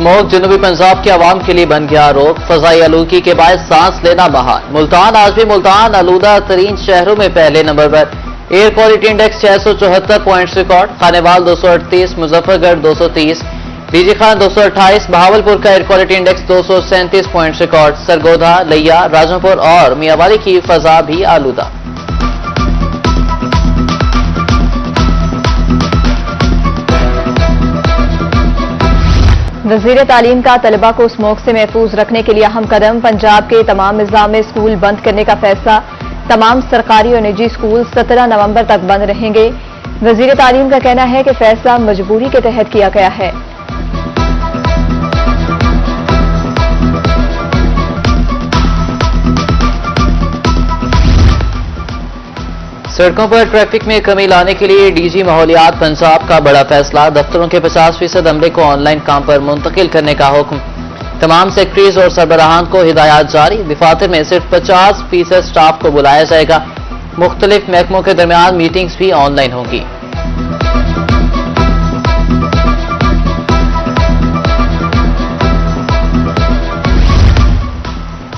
Smoke जनूबी पंजाब के अवाम के लिए बन गया रोग। फजाई आलूगी के बायस सांस लेना महाल। मुल्तान आज भी मुल्तान आलूदा तरीन शहरों में पहले नंबर पर। Air quality index 674 points record. Khanewal 238, Muzaffargarh 230, DG Khan 228, Bahawalpur का air quality index 237 points record. Sargodha, Layyah, Rajanpur और मियावाली की फजा भी आलूदा। वज़ीर तालीम का तलबा को स्मोक से महफूज रखने के लिए अहम कदम। पंजाब के तमाम निज़ामी स्कूल बंद करने का फैसला। तमाम सरकारी और निजी स्कूल 17 नवंबर तक बंद रहेंगे। वज़ीर तालीम का कहना है कि फैसला मजबूरी के तहत किया गया है। सड़कों पर ट्रैफिक में कमी लाने के लिए डीजी माहौलियात पंजाब का बड़ा फैसला। दफ्तरों के 50% अमले को ऑनलाइन काम पर मुंतकिल करने का हुक्म। तमाम सेक्रेटरीज और सरबराहान को हिदायत जारी। दफातर में सिर्फ 50% स्टाफ को बुलाया जाएगा। मुख्तलिफ महकमों के दरमियान मीटिंग्स भी ऑनलाइन होंगी।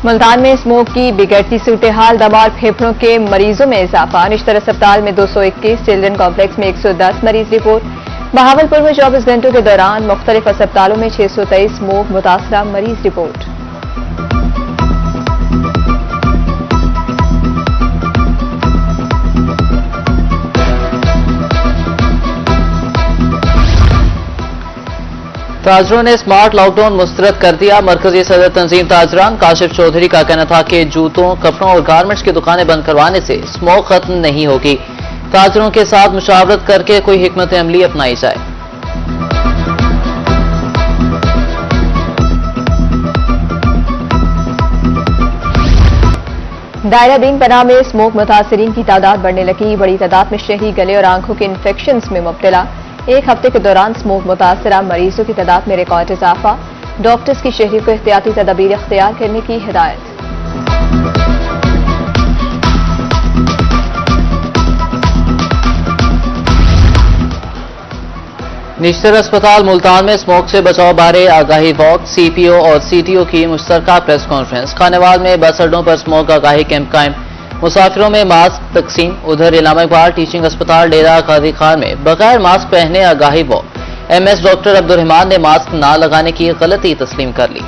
मुल्तान में स्मोक की बिगड़ती सूरत हाल। दमा और फेफड़ों के मरीजों में इजाफा। निश्तर अस्पताल में 221, चिल्ड्रन कॉम्प्लेक्स में 110 मरीज रिपोर्ट। बहावलपुर में 24 घंटों के दौरान मुख्तलिफ अस्पतालों में 623 स्मोक मुतासरा मरीज रिपोर्ट। ताजरों ने स्मार्ट लॉकडाउन मुस्तरद कर दिया। मरकजी सदर तंजीम ताजरान काशिफ चौधरी का कहना था कि जूतों, कपड़ों और गारमेंट्स की दुकानें बंद करवाने से स्मोक खत्म नहीं होगी। ताजरों के साथ मुशावरत करके कोई हिकमत अमली अपनाई जाए। दायरा दिन पनाह में स्मोक मुतासरीन की तादाद बढ़ने लगी। बड़ी तादाद में शहरी, गले और आंखों के इन्फेक्शन में मुब्तला। एक हफ्ते के दौरान स्मोक मुतासरा मरीजों की तादाद में रिकॉर्ड इजाफा। डॉक्टर्स की शहरियों को एहतियाती तदाबीर इख्तियार करने की हिदायत। निश्तर अस्पताल मुल्तान में स्मोक से बचाव बारे आगाही वॉक। सीपीओ और सीटीओ की मुश्तरका प्रेस कॉन्फ्रेंस। खानेवाल में बस अड्डों पर स्मोक आगाही कैंप कायम। मुसाफिरों में मास्क तकसीम। उधर इलामा इकबाल टीचिंग अस्पताल डेरा कादी खान में बगैर मास्क पहने आगाही वॉक। एमएस डॉक्टर अब्दुर्रहमान ने मास्क ना लगाने की गलती तस्लीम कर ली।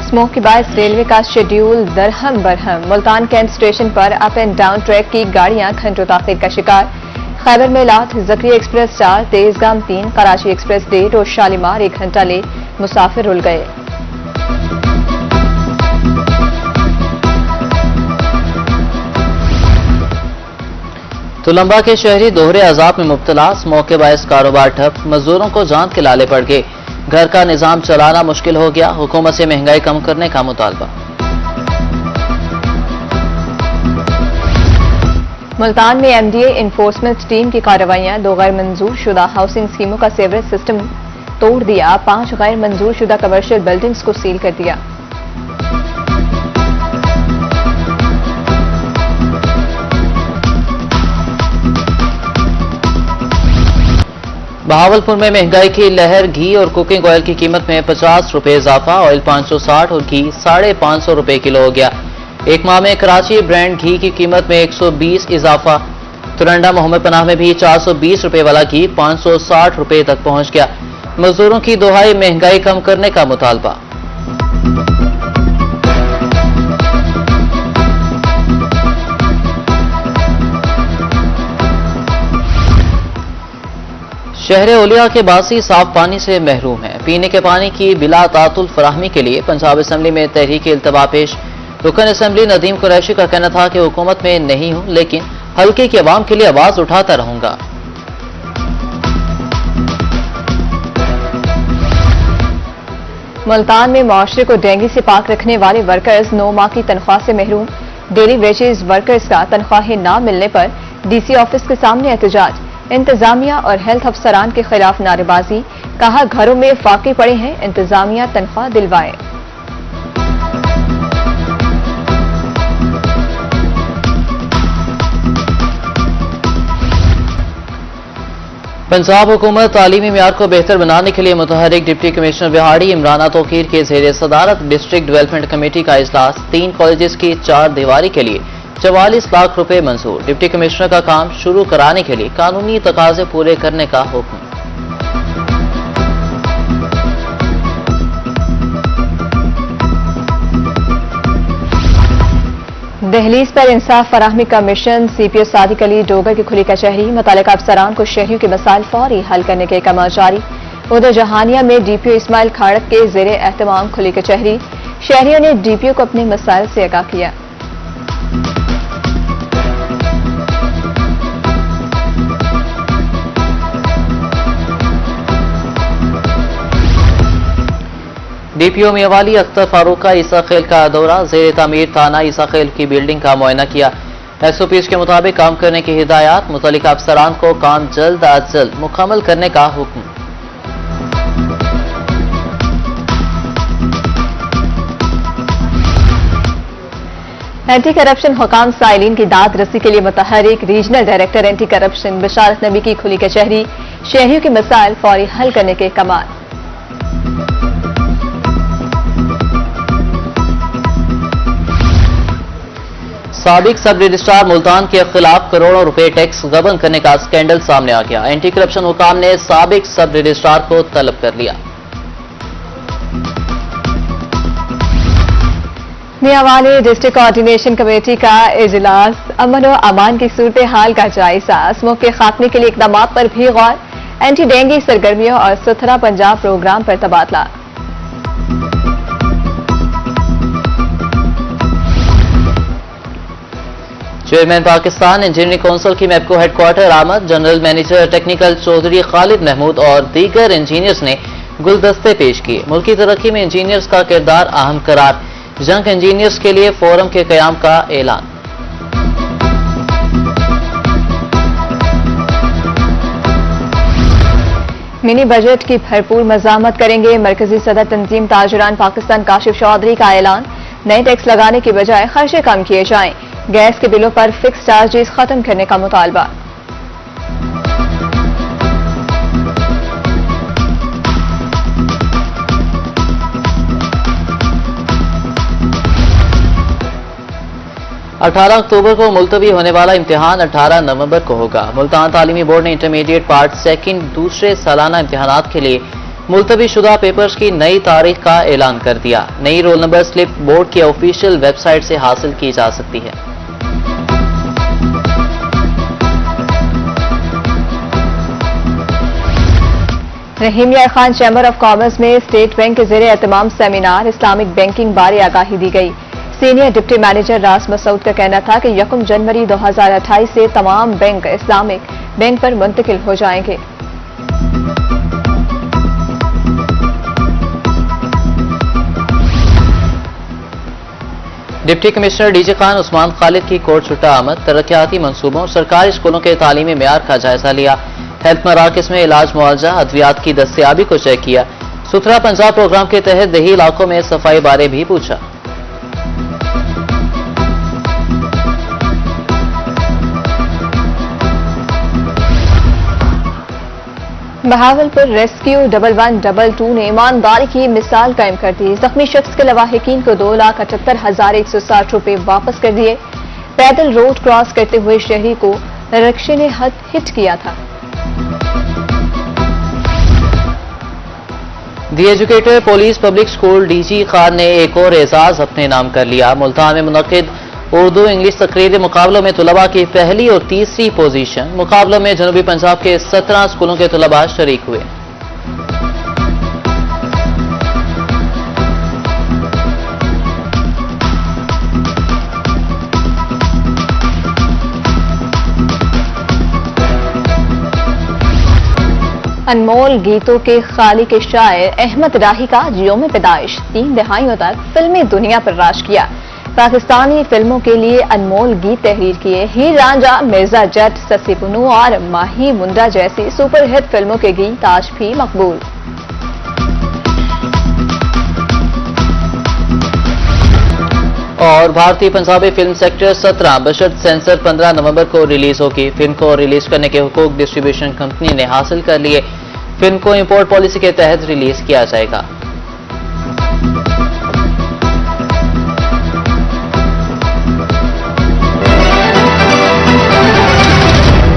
स्मोक के बाद रेलवे का schedule दरहम Barham. Multan cantt station पर अप एंड डाउन ट्रैक की गाड़ियां घंटों ताखिर का शिकार। खैबर मेलात, जकरिया एक्सप्रेस 4, तेजगाम 3, कराची एक्सप्रेस 1.5 और शालीमार 1 घंटा ले मुसाफिर रुल गए। तुलंबा के शहरी दोहरे अजाब में मुब्तला। स्मोक के बायस कारोबार ठप। मजदूरों को जान के लाले पड़ गए। घर का निजाम चलाना मुश्किल हो गया। हुकूमत से महंगाई कम करने का मुतालबा। मुल्तान में एमडीए इन्फोर्समेंट टीम की कार्रवाइयां। 2 गैर मंजूर शुदा हाउसिंग स्कीमों का सीवरेज सिस्टम तोड़ दिया। 5 गैर मंजूर शुदा कमर्शियल बिल्डिंग्स को सील कर दिया। बहावलपुर में महंगाई की लहर। घी और कुकिंग ऑयल की कीमत में 50 रुपए इजाफा। ऑयल 560 और घी 550 रुपए किलो हो गया। एक माह में कराची ब्रांड घी की कीमत में 120 इजाफा। तुरंडा मोहम्मद पनाह में भी 420 रुपए वाला घी 560 रुपए तक पहुंच गया। मजदूरों की दोहाई महंगाई कम करने का मुतालबा। शहर ओलिया के बासी साफ पानी से महरूम है। पीने के पानी की बिला तातुल फराहमी के लिए पंजाब असम्बली में तहरीक इल्तवा पेश। रुकन असम्बली नदीम कुरैशी का कहना था कि हुकूमत में नहीं हूं, लेकिन हल्के की आवाम के लिए आवाज उठाता रहूंगा। मुल्तान में मुआशरे को डेंगू से पाक रखने वाले वर्कर्स 9 माह की तनख्वाह से महरूम। डेली वेजेस वर्कर्स का तनख्वाहें न मिलने पर डीसी ऑफिस के सामने एहतजाज। इंतजामिया और हेल्थ अफसरान के खिलाफ नारेबाजी। कहा घरों में फाके पड़े हैं, इंतजामिया तनख्वाह दिलवाए। पंजाब हुकूमत तालीमी म्यार को बेहतर बनाने के लिए मुतहरिक डिप्टी कमिश्नर बिहाड़ी इमराना तौकीर के जेर सदारत डिस्ट्रिक्ट डेवलपमेंट कमेटी का इजलास 3 कॉलेजेस की 4 दीवारी के लिए 44 लाख रुपए मंजूर। डिप्टी कमिश्नर का काम शुरू कराने के लिए कानूनी तकाजे पूरे करने का हुक्म। दहलीज पर इंसाफ फराहमी का मिशन CPO सादिक अली डोगर की खुली कचहरी। मुतालिका अफसरान को शहरियों के मसाइल फौरी हल करने के अहकाम जारी। उधर जहानिया में DPO इस्माइल खाड़क के जेर एहतमाम खुली कचहरी। शहरियों ने DPO को अपने मसाइल से आगाह किया। DPO मियावाली अख्तर फारूक का ईसा खेल का दौरा। जेर तामीर थाना ईसा खेल की बिल्डिंग का मुआयना किया। SOPs के मुताबिक काम करने की हिदायत। मुतल्लिका अफसरान को काम जल्द अज जल्द मुकम्मल करने का हुक्म। एंटी करप्शन हुकाम साइलिन की दाद रसी के लिए मुतहरिक रीजनल डायरेक्टर एंटी करप्शन बशारत नबी की खुली कचहरी। शहरियों के मसाइल फौरी हल करने के कमाल। साबिक सब रजिस्ट्रार मुल्तान के खिलाफ करोड़ों रुपए टैक्स गबन करने का स्कैंडल सामने आ गया। एंटी करप्शन हुकाम ने साबिक सब रजिस्ट्रार को तलब कर लिया। मियावाली डिस्ट्रिक्ट कोऑर्डिनेशन कमेटी का इजलास। अमन व अमान की सूरत हाल का जायजा। स्मोक के खात्मे के लिए इकदाम पर भी गौर। एंटी डेंगू सरगर्मियों और सुथरा पंजाब प्रोग्राम पर तबादला। चेयरमैन पाकिस्तान इंजीनियरिंग काउंसिल की मैपको हेडक्वार्टर आमद। General manager technical Chaudhry Khalid Mahmood और दीगर इंजीनियर्स ने गुलदस्ते पेश किए। मुल्की तरक्की में इंजीनियर्स का किरदार अहम करार। जंग इंजीनियर्स के लिए फोरम के कयाम का ऐलान। मिनी बजट की भरपूर मजामत करेंगे। मरकजी सदर तंजीम ताजरान पाकिस्तान काशिफ चौधरी का ऐलान। नए टैक्स लगाने की बजाय खर्चे कम किए जाएं। गैस के बिलों पर फिक्स चार्जेस खत्म करने का मुतालबा। अठारह अक्टूबर को मुलतवी होने वाला इम्तिहान 18 नवंबर को होगा। मुल्तान तालीमी बोर्ड ने इंटरमीडिएट पार्ट सेकंड दूसरे सालाना इम्तिहानात के लिए मुलतवी शुदा पेपर्स की नई तारीख का ऐलान कर दिया। नई रोल नंबर स्लिप बोर्ड की ऑफिशियल वेबसाइट से हासिल की जा सकती है। रहीम यार खान चैम्बर ऑफ कॉमर्स में स्टेट बैंक के जेरे एहतमाम सेमिनार। इस्लामिक बैंकिंग बारे आगाही दी गई। सीनियर डिप्टी मैनेजर रास मसूद का कहना था कि 1 जनवरी 2028 से तमाम बैंक इस्लामिक बैंक पर मुंतकिल हो जाएंगे। Deputy commissioner DJ Khan Usman Khalid की कोर्ट छुट्टा आमद। तरक्याती मंसूबों सरकारी स्कूलों के तालीमी मेयार का जायजा लिया। हेल्थ मराकज में इलाज मुआवजा अद्वियात की दस्तयाबी को चेक किया। सुथरा पंजाब प्रोग्राम के तहत दही इलाकों में सफाई बारे भी पूछा। बहावलपुर रेस्क्यू 1122 ने ईमानदारी की मिसाल कायम कर दी। जख्मी शख्स के लवाहिकीन को 2,78,160 रुपए वापस कर दिए। पैदल रोड क्रॉस करते हुए शहरी को रिक्शे ने हिट किया था। The educator police public school DG Khan ने एक और एजाज अपने नाम कर लिया। मुल्तान में मुनक्किद उर्दू इंग्लिश तकरीरी मुकाबलों में तलबा की पहली और तीसरी पोजीशन। मुकाबलों में जनूबी पंजाब के 17 स्कूलों के तलबा शरीक हुए। अनमोल गीतों के खालिक के शायर अहमद राही का यौम पैदाइश 3 दहाइयों तक फिल्मी दुनिया पर राज किया। पाकिस्तानी फिल्मों के लिए अनमोल गीत तहरीर किए। हीर रांझा, मिर्जा जट, ससी पुन्नू और माही मुंडा जैसी सुपरहिट फिल्मों के गीत आज भी मकबूल। और और भारतीय पंजाबी फिल्म सेक्टर 17 बशर्त सेंसर 15 नवंबर को रिलीज होगी। फिल्म को रिलीज करने के हुकूक डिस्ट्रीब्यूशन कंपनी ने हासिल कर लिए। फिल्म को इंपोर्ट पॉलिसी के तहत रिलीज किया जाएगा।